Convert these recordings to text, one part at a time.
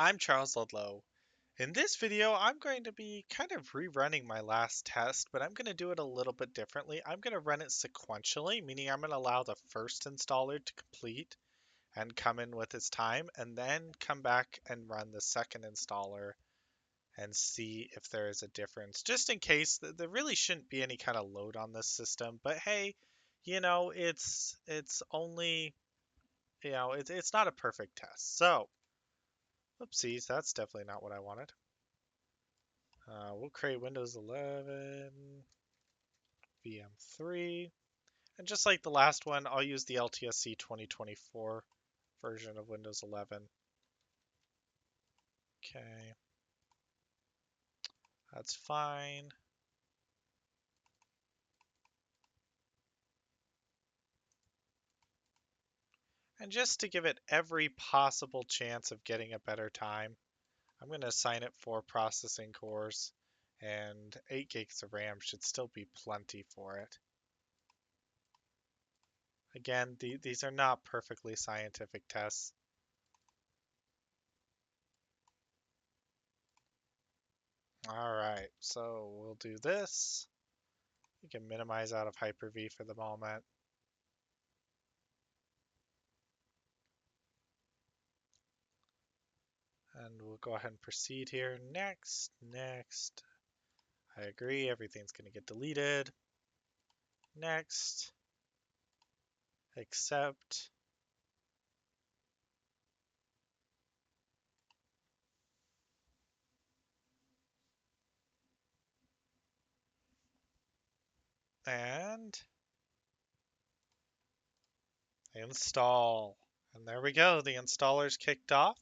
I'm Charles Ludlow. In this video, I'm going to be kind of rerunning my last test, but I'm going to do it a little bit differently. I'm going to run it sequentially, meaning I'm going to allow the first installer to complete and come in with its time, and then come back and run the second installer and see if there is a difference. Just in case, there really shouldn't be any kind of load on this system, but hey, it's only, it's not a perfect test. So, oopsies, that's definitely not what I wanted. We'll create Windows 11 VM3. And just like the last one, I'll use the LTSC 2024 version of Windows 11. Okay, that's fine. And just to give it every possible chance of getting a better time, I'm going to assign it 4 processing cores, and 8 gigs of RAM should still be plenty for it. Again, these are not perfectly scientific tests. All right, so we'll do this. We can minimize out of Hyper-V for the moment. And we'll go ahead and proceed here. Next, next. I agree, everything's going to get deleted. Next. Accept. And install. And there we go, the installer's kicked off.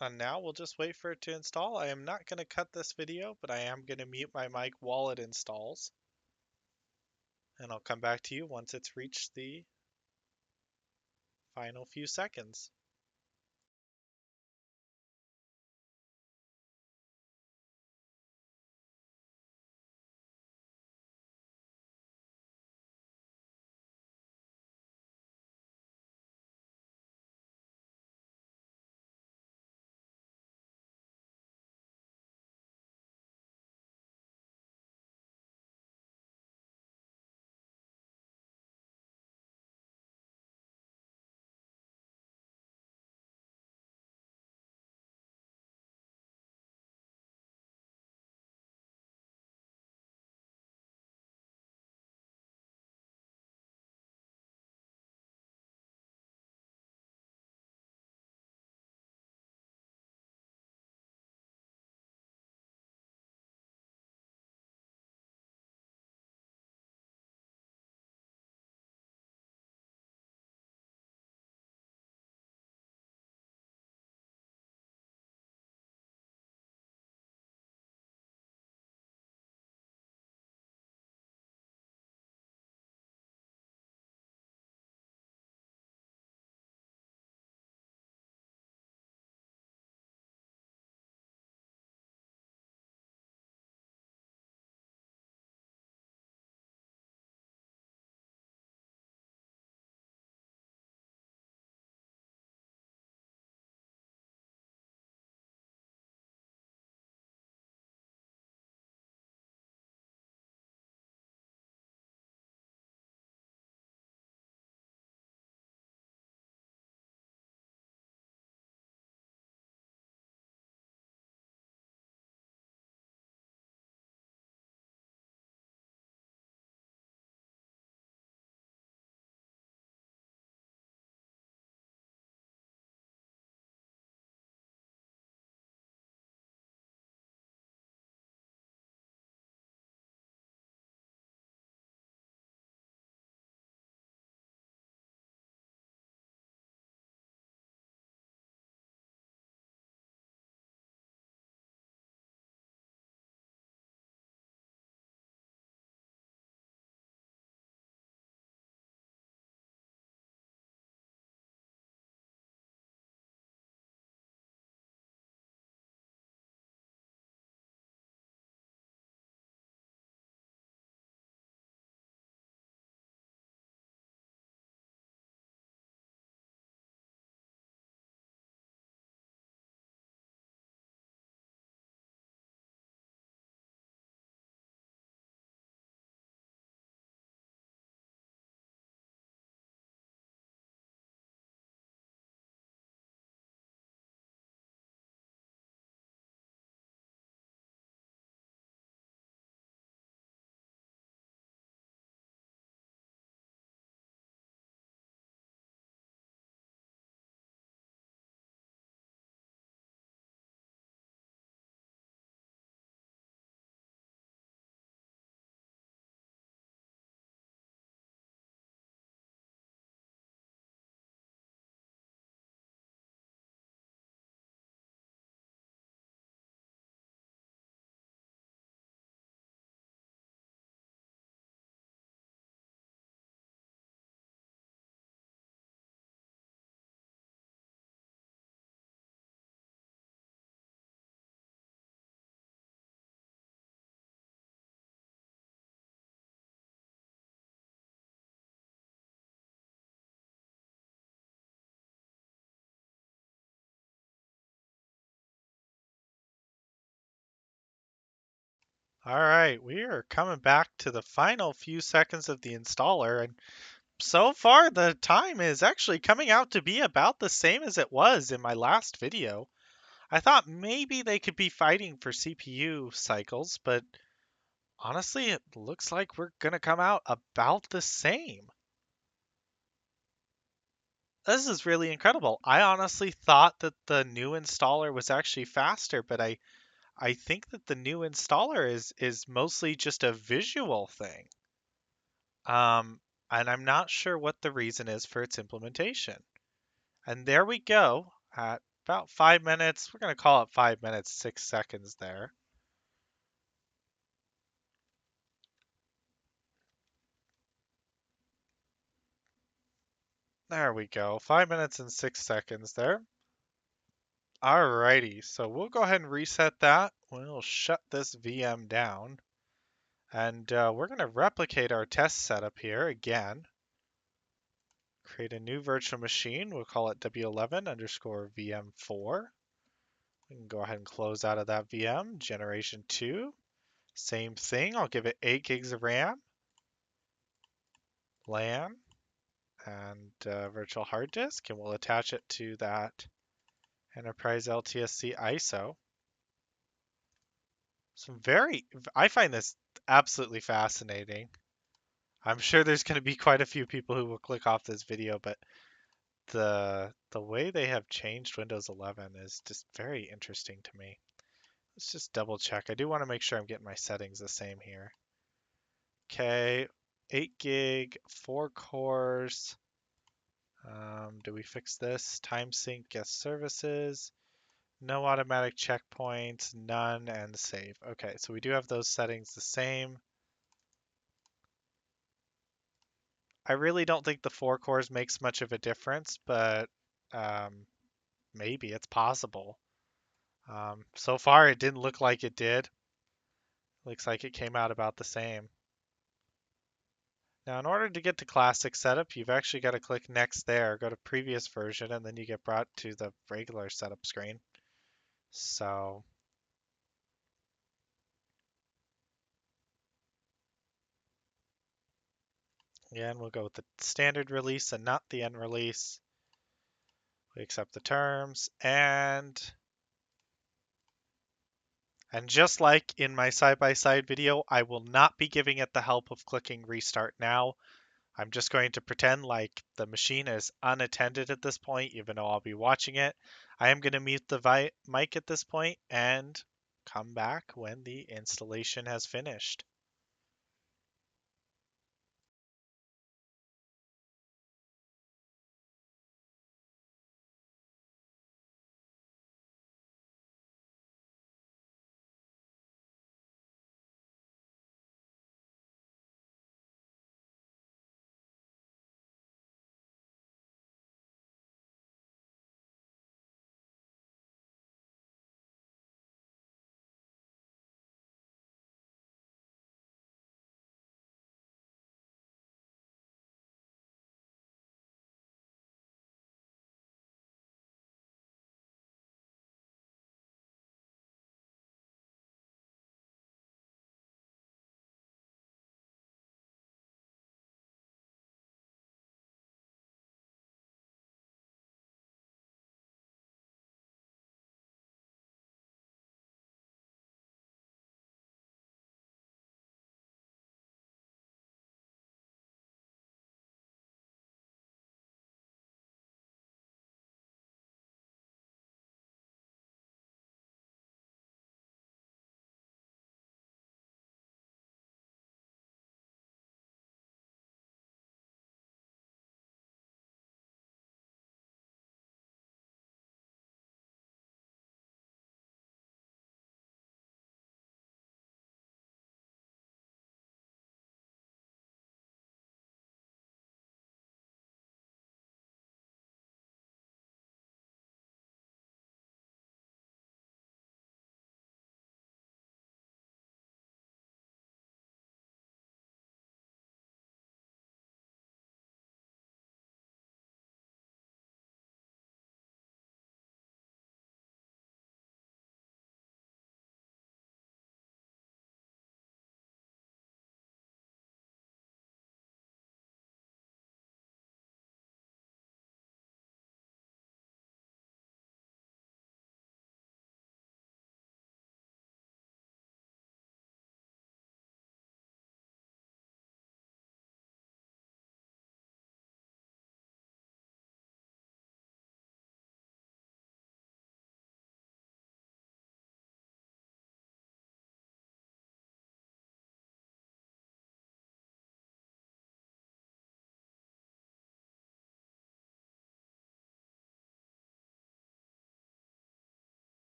And now we'll just wait for it to install. I am not going to cut this video, but I am going to mute my mic while it installs. And I'll come back to you once it's reached the final few seconds. All right, we are coming back to the final few seconds of the installer, and so far the time is actually coming out to be about the same as it was in my last video. I thought maybe they could be fighting for CPU cycles, but honestly, it looks like we're gonna come out about the same. This is really incredible. I honestly thought that the new installer was actually faster, but I think that the new installer is mostly just a visual thing. Um, and I'm not sure what the reason is for its implementation. And there we go at about 5 minutes. We're going to call it 5 minutes, 6 seconds there. There we go. 5 minutes and 6 seconds there. Alrighty, so we'll go ahead and reset that. We'll shut this VM down. And we're going to replicate our test setup here again. Create a new virtual machine. We'll call it W11 underscore VM4. We can go ahead and close out of that VM. Generation 2. Same thing. I'll give it 8 gigs of RAM, LAN, and virtual hard disk, and we'll attach it to that Enterprise LTSC ISO. I find this absolutely fascinating. I'm sure there's going to be quite a few people who will click off this video, but the way they have changed Windows 11 is just very interesting to me. Let's just double check. I do want to make sure I'm getting my settings the same here. Okay, 8 gig, 4 cores. Do we fix this? Time sync guest services. No automatic checkpoints, none, and save. Okay, so we do have those settings the same. I really don't think the 4 cores makes much of a difference, but um, maybe it's possible. So far, it didn't look like it did. Looks like it came out about the same. Now, in order to get to classic setup, you've actually got to click next there, go to previous version, and then you get brought to the regular setup screen. So, again, we'll go with the standard release and not the end release. We accept the terms, and just like in my side-by-side video, I will not be giving it the help of clicking restart now. I'm just going to pretend like the machine is unattended at this point, even though I'll be watching it. I am going to mute the mic at this point and come back when the installation has finished.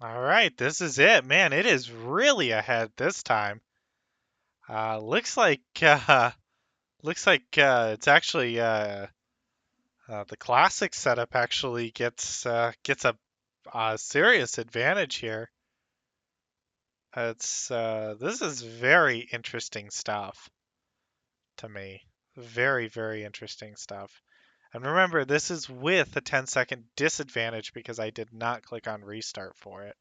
All right, this is it. Man, it is really ahead this time. Looks like it's actually the classic setup actually gets a serious advantage here. It's this is very interesting stuff to me. Very, very interesting stuff. And remember, this is with a 10-second disadvantage because I did not click on restart for it.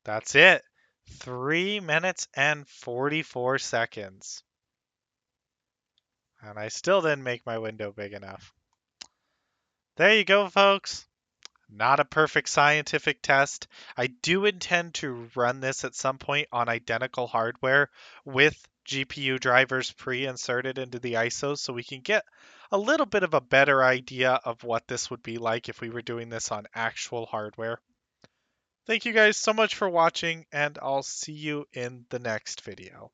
That's it. 3 minutes and 44 seconds. And I still didn't make my window big enough. There you go, folks. Not a perfect scientific test. I do intend to run this at some point on identical hardware with GPU drivers pre-inserted into the ISO so we can get a little bit of a better idea of what this would be like if we were doing this on actual hardware. Thank you guys so much for watching, and I'll see you in the next video.